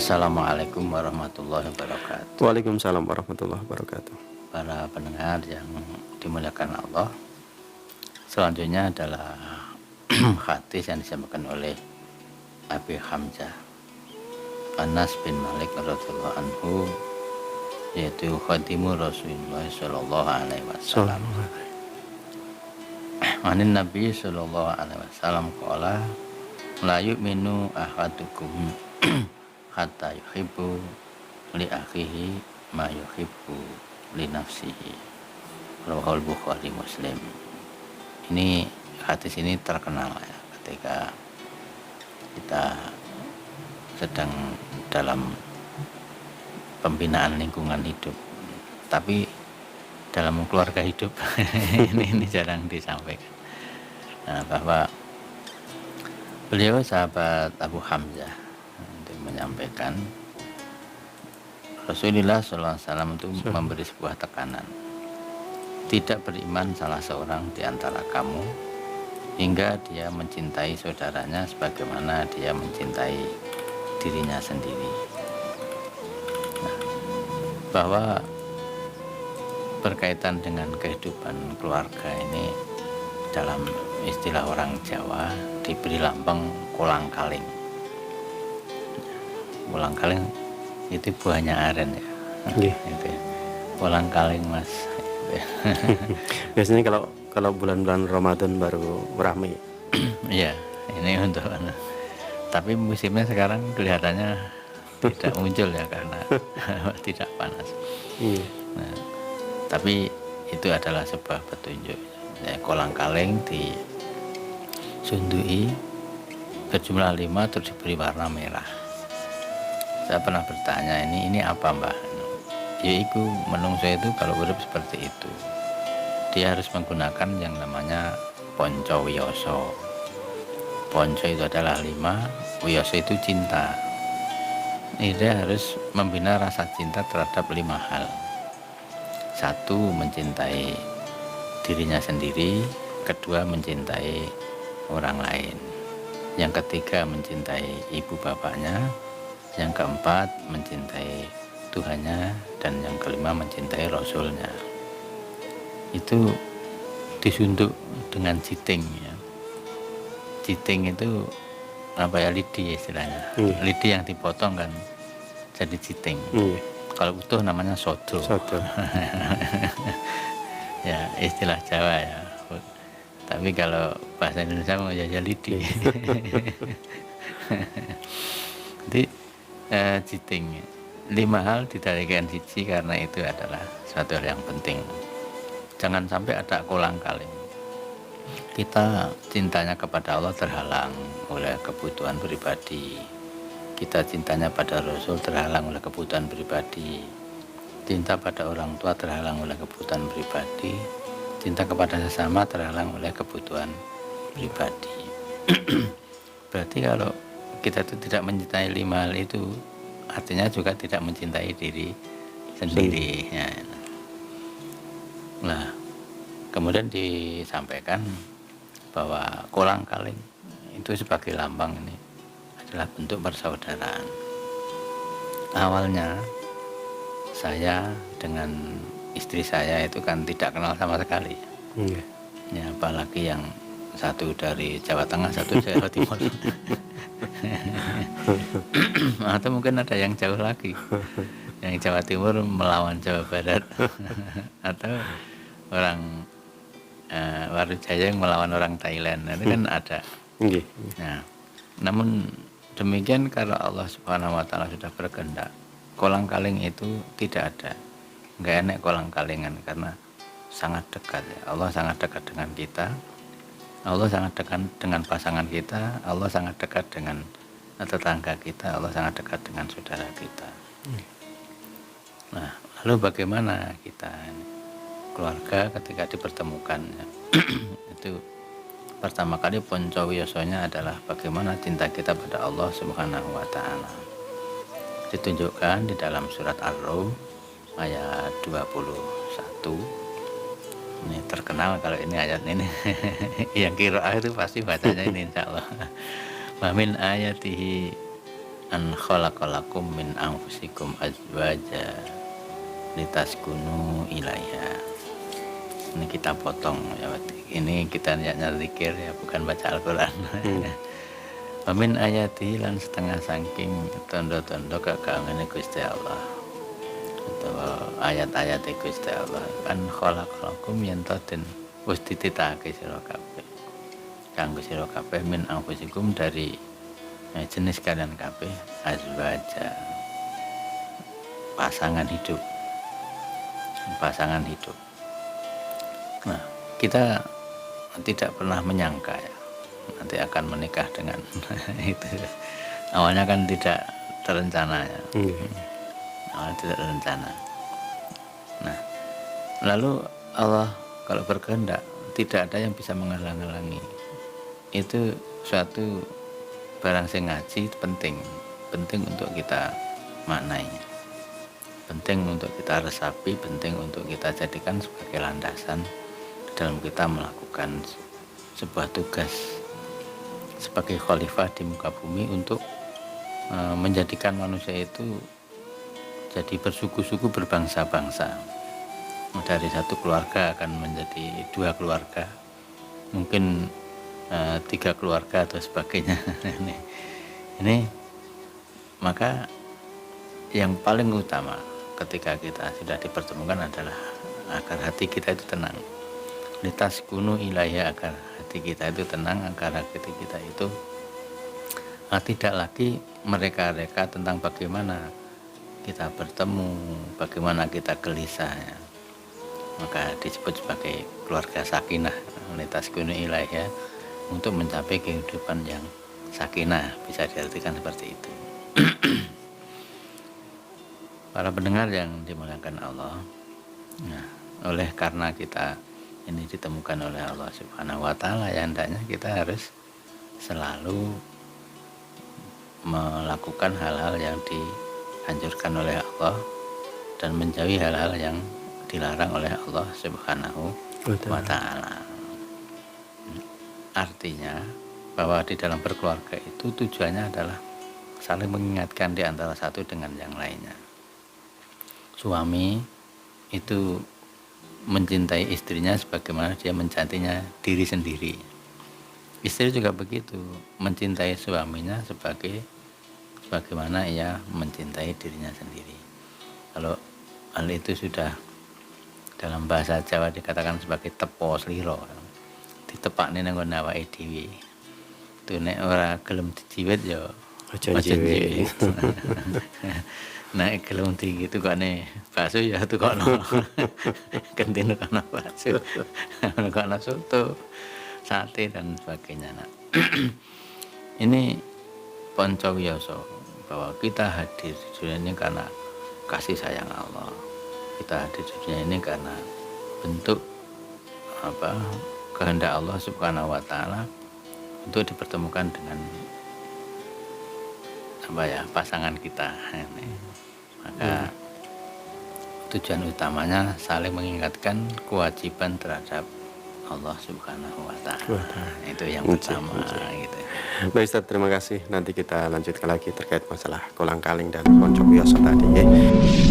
Assalamualaikum warahmatullahi wabarakatuh. Waalaikumsalam warahmatullahi wabarakatuh. Para pendengar yang dimuliakan Allah, selanjutnya adalah hadis yang disampaikan oleh Abi Hamzah Anas bin Malik radhiyallahu anhu, yaitu khadimu Rasulullah sallallahu alaihi wasallam. Anin Nabi sallallahu alaihi wasallam qala la yu'minu ahadukum hatta yuhibbu li akhihi ma yuhibbu li nafsihi. Rawahul Bukhari Muslim. Ini hadis ini terkenal ya, ketika kita sedang dalam pembinaan lingkungan hidup, tapi dalam keluarga hidup ini jarang disampaikan. Nah, bahwa beliau sahabat Abu Hamzah menyampaikan Rasulullah SAW itu memberi sebuah tekanan, tidak beriman salah seorang di antara kamu hingga dia mencintai saudaranya sebagaimana dia mencintai dirinya sendiri. Nah, bahwa berkaitan dengan kehidupan keluarga ini dalam istilah orang Jawa diberi lambang kolang kaling. Kolang kaling itu buahnya aren ya. Itu ya. Kolang kaling mas. Biasanya kalau bulan-bulan Ramadan baru ramai. Iya, ini untuk tapi musimnya sekarang kelihatannya tidak muncul ya karena tidak panas. Nah, tapi itu adalah sebuah petunjuk. Ya, kolang kaling disundui berjumlah 5 terus diberi warna merah. Saya pernah bertanya, ini apa mbah? Yaitu menungso itu kalau urip seperti itu, dia harus menggunakan yang namanya ponco wiyoso. Ponco itu adalah 5, wiyoso itu cinta. Ini dia harus membina rasa cinta terhadap 5 hal. 1, mencintai dirinya sendiri. 2, mencintai orang lain. Yang ketiga, mencintai ibu bapaknya. Yang keempat, mencintai Tuhannya. Dan yang kelima, mencintai Rasulnya. Itu disuntuk dengan jiting ya. Jiting itu apa ya, lidi istilahnya. Lidi yang dipotong kan jadi jiting. Kalau utuh namanya sodo. Ya, istilah Jawa ya. Tapi kalau bahasa Indonesia mau jadi lidi. Jadi jiting 5 hal ditarikan siji karena itu adalah suatu hal yang penting. Jangan sampai ada kolang kaling. Kita cintanya kepada Allah terhalang oleh kebutuhan pribadi. Kita cintanya pada Rasul terhalang oleh kebutuhan pribadi. Cinta pada orang tua terhalang oleh kebutuhan pribadi. Cinta kepada sesama terhalang oleh kebutuhan pribadi. Berarti kalau kita itu tidak mencintai 5 hal itu, artinya juga tidak mencintai diri sendiri ya. Nah, kemudian disampaikan bahwa kolang kaling itu sebagai lambang ini adalah bentuk persaudaraan. Awalnya saya dengan istri saya itu kan tidak kenal sama sekali. Ya, apalagi yang satu dari Jawa Tengah, satu Jawa Timur. Atau mungkin ada yang jauh lagi, yang Jawa Timur melawan Jawa Barat. Atau orang Warujaya yang melawan orang Thailand. Itu kan ada. Nah, namun demikian kalau Allah Subhanahu wa Ta'ala sudah berkehendak, kolang kaling itu tidak ada. Nggak enak kolang kalingan karena sangat dekat ya. Allah sangat dekat dengan kita. Allah sangat dekat dengan pasangan kita, Allah sangat dekat dengan tetangga kita, Allah sangat dekat dengan saudara kita. Nah, lalu bagaimana kita keluarga ketika dipertemukan? Itu pertama kali ponco wiyosonya adalah bagaimana cinta kita pada Allah Subhanahu wa Ta'ala. Ditunjukkan di dalam surat Ar-Rum ayat 21. Ini terkenal kalau ini ayat ini. Yang qiraah itu pasti bacanya ini insyaallah. Wa min ayatihi an khalaqalakum min anfusikum azwaja litaskunu ilaiha. Ini kita potong ya, ini kita niatnya zikir ya, bukan baca Al-Quran. Amin ayati lan setengah saking tondo-tondo kekaungane Gusti Allah atau ayat-ayat Gusti Allah an khalaqalakum yen to den wis dititake sira kabeh kanggo sira kabeh min anfusikum dari jenis kalian kabeh azwaja pasangan hidup. Nah, kita tidak pernah menyangka ya nanti akan menikah dengan itu. Awalnya kan tidak terencana ya. Awalnya tidak terencana. Nah, lalu Allah kalau berkehendak tidak ada yang bisa menghalang-halangi. Itu suatu barang sing ngaji penting untuk kita maknai. Penting untuk kita resapi, penting untuk kita jadikan sebagai landasan dalam kita melakukan sebuah tugas sebagai khalifah di muka bumi untuk menjadikan manusia itu jadi bersuku-suku, berbangsa-bangsa. Dari satu keluarga akan menjadi 2 keluarga, mungkin 3 keluarga atau sebagainya. Ini maka yang paling utama ketika kita sudah dipertemukan adalah agar hati kita itu tenang. Litaskunu ilaiha, agar hati kita itu tenang, agar hati kita itu tidak lagi mereka-reka tentang bagaimana kita bertemu, bagaimana kita gelisah ya. Maka disebut sebagai keluarga sakinah. Litaskunu ilaiha, untuk mencapai kehidupan yang sakinah, bisa diartikan seperti itu. Para pendengar yang dimuliakan Allah, nah, oleh karena kita ini ditemukan oleh Allah Subhanahu wa Ta'ala, ya hendaknya kita harus selalu melakukan hal-hal yang dianjurkan oleh Allah dan menjauhi hal-hal yang dilarang oleh Allah Subhanahu wa Ta'ala. Artinya bahwa di dalam berkeluarga itu tujuannya adalah saling mengingatkan di antara satu dengan yang lainnya. Suami itu mencintai istrinya sebagaimana dia mencintainya diri sendiri. Istri juga begitu, mencintai suaminya sebagaimana ia mencintai dirinya sendiri. Kalau hal itu sudah dalam bahasa Jawa dikatakan sebagai tepo sliro, ditepakne nang nggon awake dhewe. Itu nek ora gelem dijiwit ya aja jiwit. Nek gelem gitu kok nih bakso ya tukokno. Kentine kono bakso. Kono soto, sate dan sebagainya. Nah, ini Pancawiyasa bahwa kita hadir di dunia ini karena kasih sayang Allah. Kita hadir di dunia ini karena bentuk kehendak Allah Subhanahu wa Ta'ala untuk dipertemukan dengan pasangan kita. Maka tujuan utamanya saling mengingatkan kewajiban terhadap Allah Subhanahu wa Ta'ala. Itu yang pertama gitu. Baik Ustaz, terima kasih. Nanti kita lanjutkan lagi terkait masalah kolang kaling dan Pancawiyasa tadi.